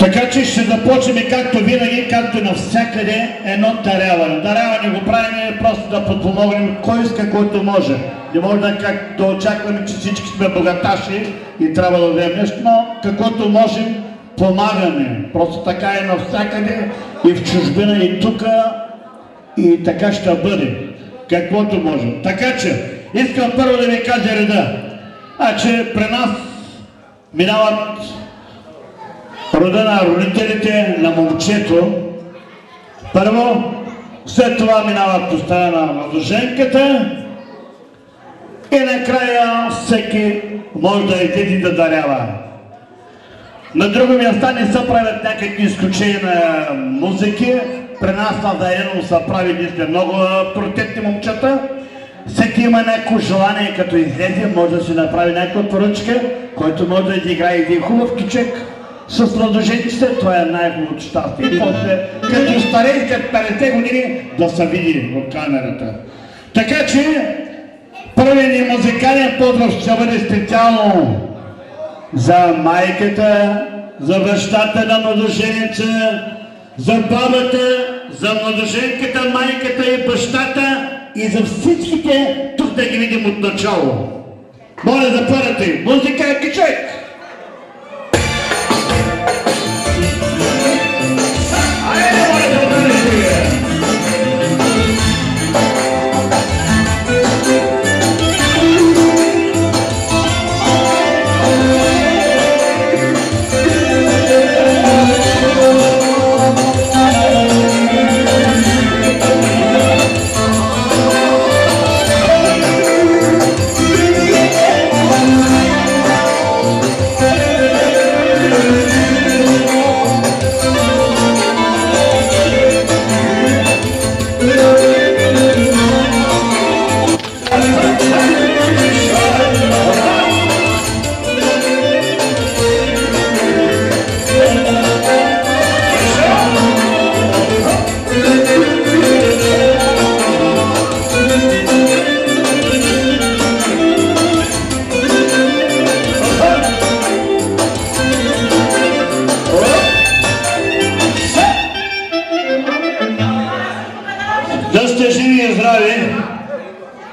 Така че ще започнем както винаги, както и навсякъде, едно даряване. Даряване го правим просто да подпомогнем кой иска, който може. Не може да очакваме, че всички сме богаташи и трябва да дадем нещо, но каквото можем, помагаме. Просто така е навсякъде, и в чужбина, и тук, и така ще бъде. Каквото можем. Така че, искам първо да ви кажа реда. Че при нас минават рода на родителите на момчето. Първо, след това минава поставя на младоженката и накрая всеки може да излезе да дарява. На друго места не се правят някакви изключения на музики. При нас на Дарено са прави, ние сме много приоритетни момчета. Всеки има някакво желание, като излезе, може да си направи някаква поръчка, който може да изиграе един хубав кичек с младоженците. Това е най-хубавото щастие. И после, като старей, като 50 години, да се види в камерата. Така че, първият ни музикален поздрав ще бъде специално за майката, за бащата на младоженеца, за бабата, за младоженката, майката и бащата и за всичките, тук да ги видим от начало. Моля, запарате, музика е кичек!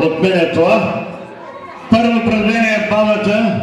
От мен е това. Първо предложение е бабата.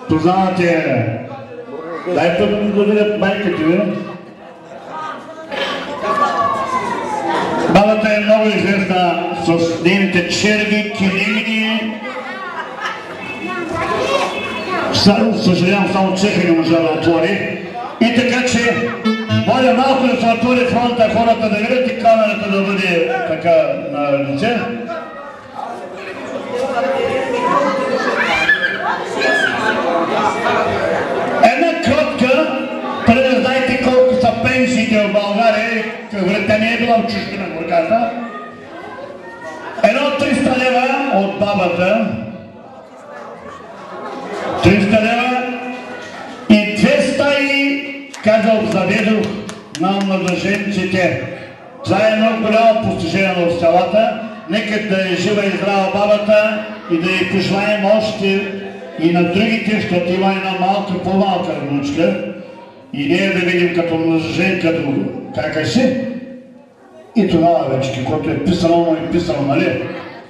Познавате, дайте да видят майката ви. Бабата е много известна с нейните черви, килимни. Съжалявам, само цеха не можа да отвори. И така че, моля малко да се отвори фронта, хората да видят и камерата да бъде така на лице. Една кротка, преди да знаете колко са пенсиите в България, тя не е била в чужбина горката. Едно 300 лева от бабата, 300 лева и 200 и, казал, заведох на младоженците. Това е много голямо постижение в селата. Нека да е жива и здрава бабата и да й пожелаем още и на другите, защото има една малка, по-малка внучка. И ние да видим като младоженка как си. И тогава вече, каквото е писано, му е писано, нали?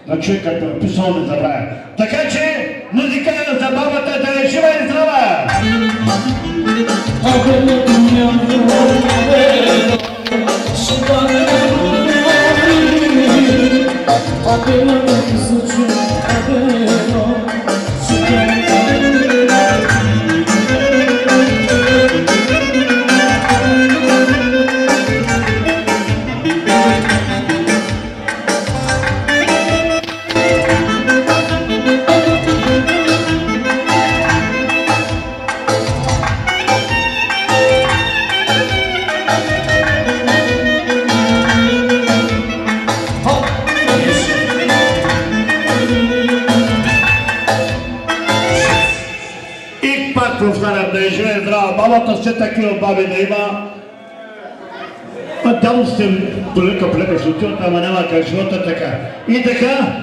На човек, като е писано, не забравя. Така че, музика за бабата да е жива и здрава! повтарям, да е живее здрава бабата, все такива баби да има. Дядо сте полека ще отиват, ама няма как живота така. И така.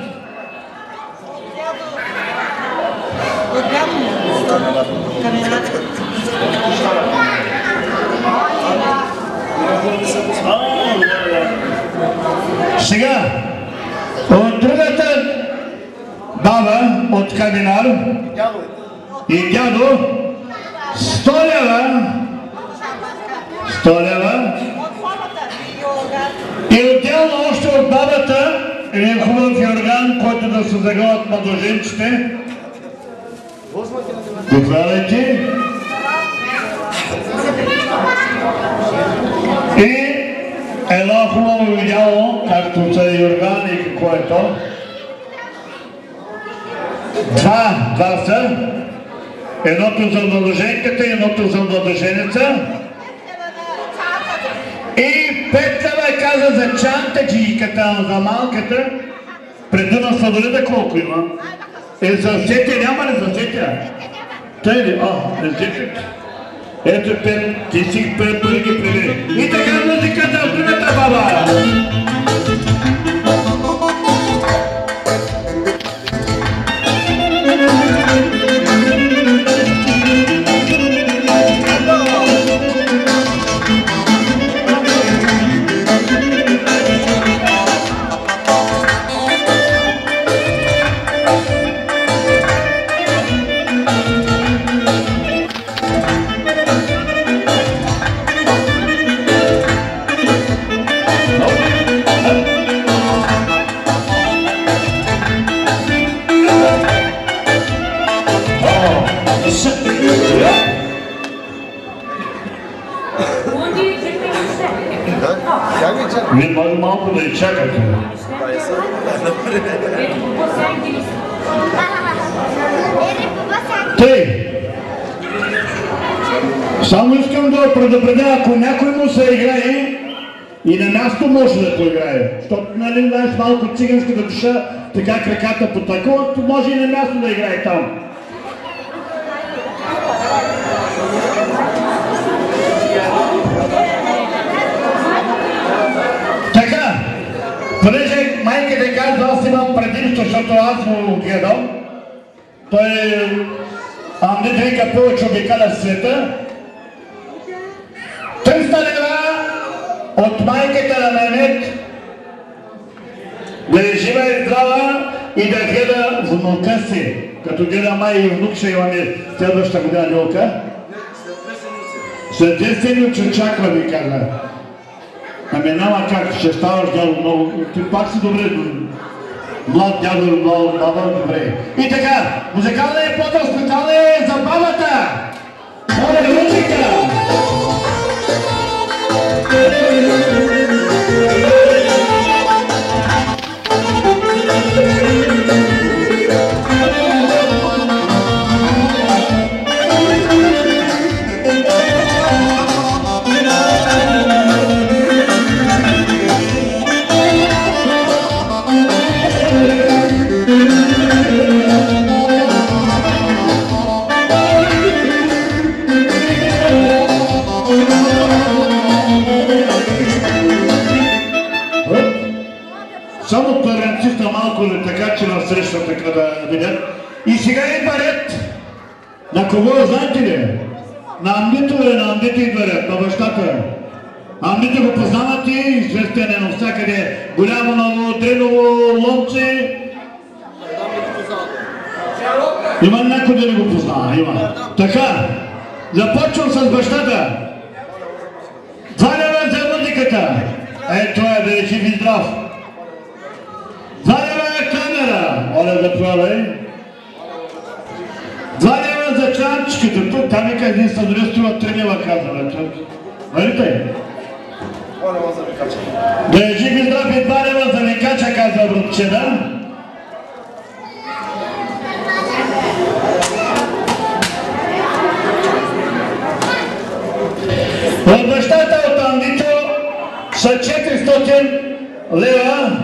баба от Кабинар и дядо 100 лева. 100 лева. И отделно още от бабата един хубав йорган, който да се загълват младоженците. Повядайте. И едно хубаво видяло, както са йорган и какво е то. Два са. Едното за младоженката и едното за младоженеца. И 5 лева каза за чантаджийката, за малката. Преди на сладолида колко има? За сетя няма ли за сетя? Тъй ли? Не сетя. Ето 5, ти си преди ги привери. И така музиката от другата баба. Вие може малко да изчакате. Тъй, само искам да предупредя, ако някой му се играе и на място може да поиграе, защото нали знаеш малко циганската душа, така краката по такова, може и на място да играе там. Понеже майката казва, аз имам предимство, защото аз му гледам. Той Амдит вика повече обикаля света. 300 лева от майката на Мемет да е жива и здрава и да гледа внука си. Като гледа май и внук ще имаме следващата година нюлка. След 10 седмици чаква ви каза. Ами няма как, ще ставаш дядо много, ти пак си добре, млад дядо, много баба, добре. И така, музикалният подъл специално е за бабата! Моля, музика! Само таранциста малко ли така, че насреща така да видят. И сега идва ред. На кого знаете ли? На Амдито идва ред, на бащата. Амдито го познавате, известен е навсякъде. Голямо ново, дреново ломце. Има някой да не го познава? Има. Така, започвам с бащата. 2 лева за музиката. Ето е, да е жив и здрав. 2 лева е камера. Оля, заповядай. 2 лева за чанчката. Тук там вика един съдори струва 3 лева, казва. Нали тъй? Да е жив и здрав и 2 лева за викача, казва Брутчеда. От бащата от Амдито са 400 лева,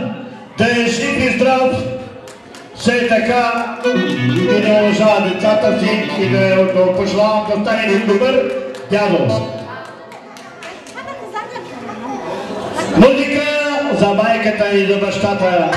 да е жив и здрав, все така и да уважава децата си и да пожелавам да стане един добър дядо. Музика за майката и за бащата.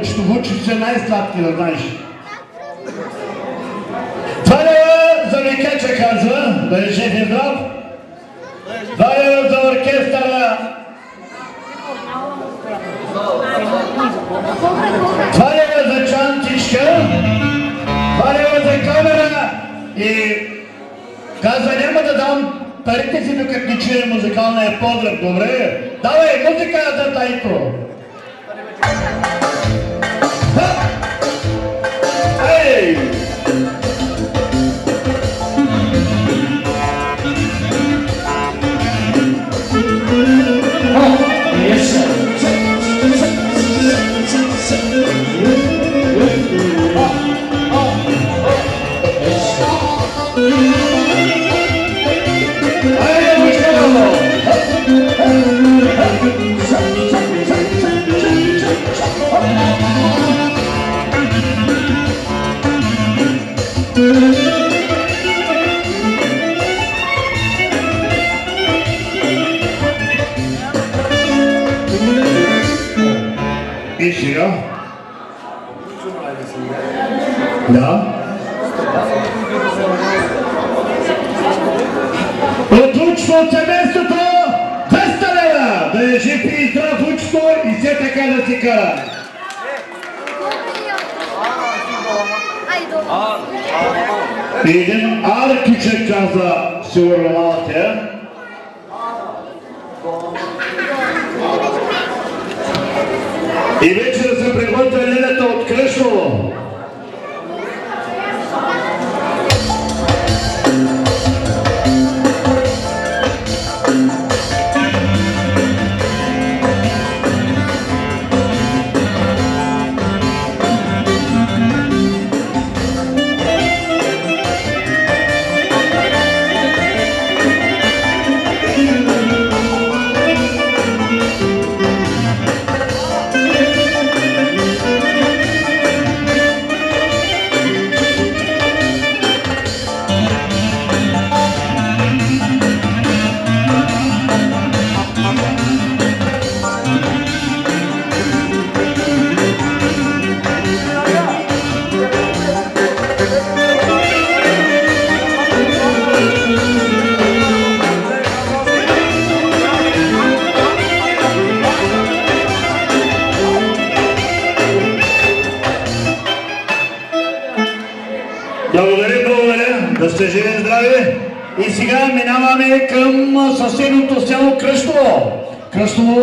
Вучето, Вучето е най-сладки, да знаеш. 2 лева за Викача, казва, да е жив и здрав. 2 лева за оркестъра. 2 лева за чантичка. 2 лева за камера. И казва, няма да дам парите си, докато не чуя музикалния поздрав. Добре? Давай, музика за тайко. Ей! И сега? Да? От Вучето от семейството 200 лева! Да е жив и здрав Вучето и все така да си кара. И един аркичек каза сигурно малкия. И вече да се приготвя линията от Кръшново. Благодаря, да сте живи и здрави. И сега минаваме към съседното село Кръшново. Кръшново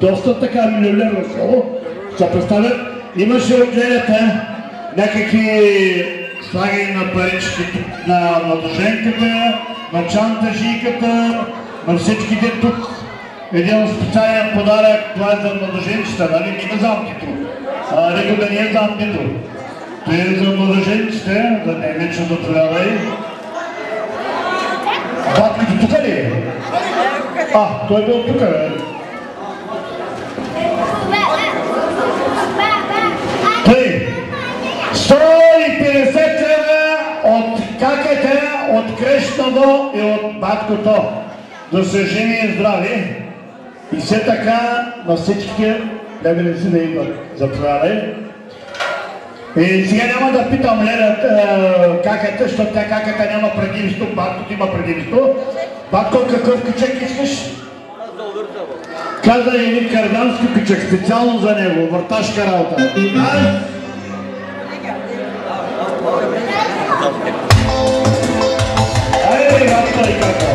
доста така милионерно село. Се представят, имаше от гледата някакви слаги на парички на младоженката, на чантажийката, на всичките тук. Един специален подарък, това е за младоженците, нали? Не знам тито. Рего да не е знам тито. Това е за младоженците, да не вече дотрявай. Батките тук ли е? Той бил тук, бе. Тъй, 150 лева от каката, от Кръшново и от баткото. Да са живи и здрави. И все така на всичките племеници да идват. Заповядай. И сега няма да питам Лена каката, защото тя каката няма предимство, баткото има предимство. Батко, какъв пичек искаш? Каза един кардански пичек, специално за него, върташка работа. Айде, батко и како.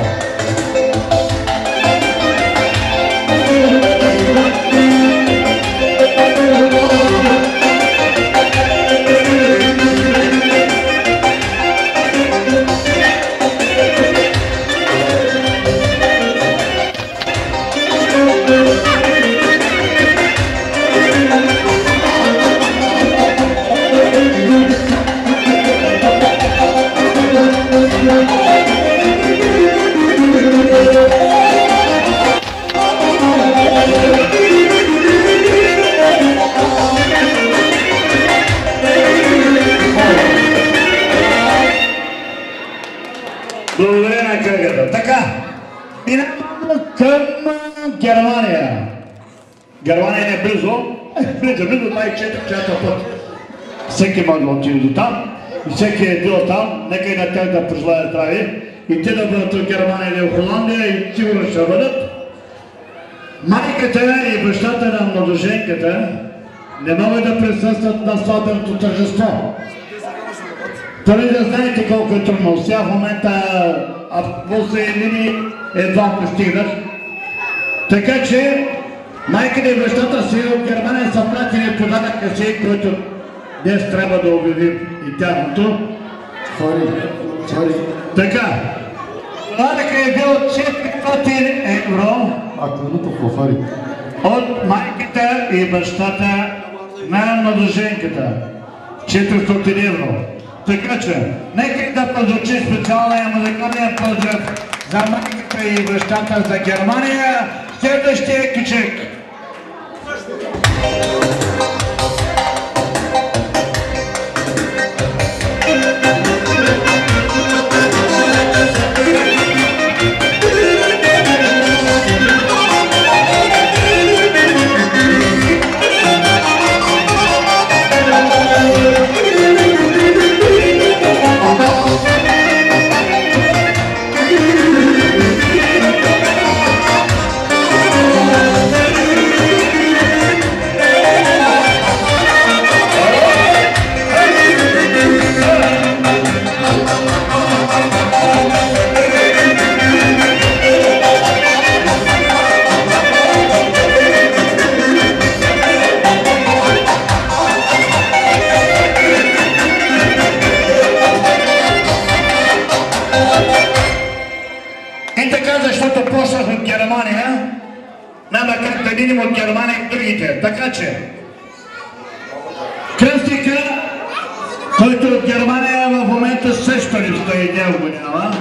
Благодаря на кръгата. Така, минаваме към Германия. Германия е близо. Близо, най-четвърта път. Всеки може да отиде до там. И всеки е бил там. Нека и на тях да пожелая здраве. И те да бъдат в Германия или в Холандия и сигурно ще бъдат. Майката и бащата на младоженката не могат да присъстват на сватбеното тържество. Дали да знаете колко е трудно. Сега в момента автобуса и линии едва пристигнат. Така че майката и бащата си от Германия са пратили подаръка си, който днес трябва да обявим и тяхното. Така. Подаръка е бил 400 евро от майката и бащата на младоженката. 400 евро. Така че, нека да прозвучи специалния музикален поздрав за майката и бащата за Германия. Следващия кичек. Няма как да видим от Германия и другите. Така че, кръстника, който от Германия в момента също не стои, няма го няма.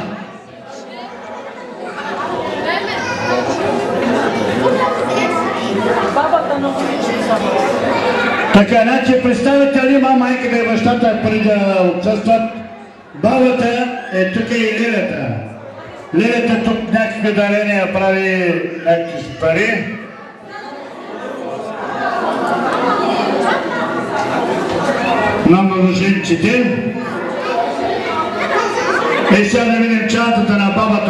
Така, значи представител има майката и бащата преди да отсъстват. Бабата е тук и Лилята. Лилята тук някакви дарения прави някакви пари. На младоженците. И сега да видим чантата на бабата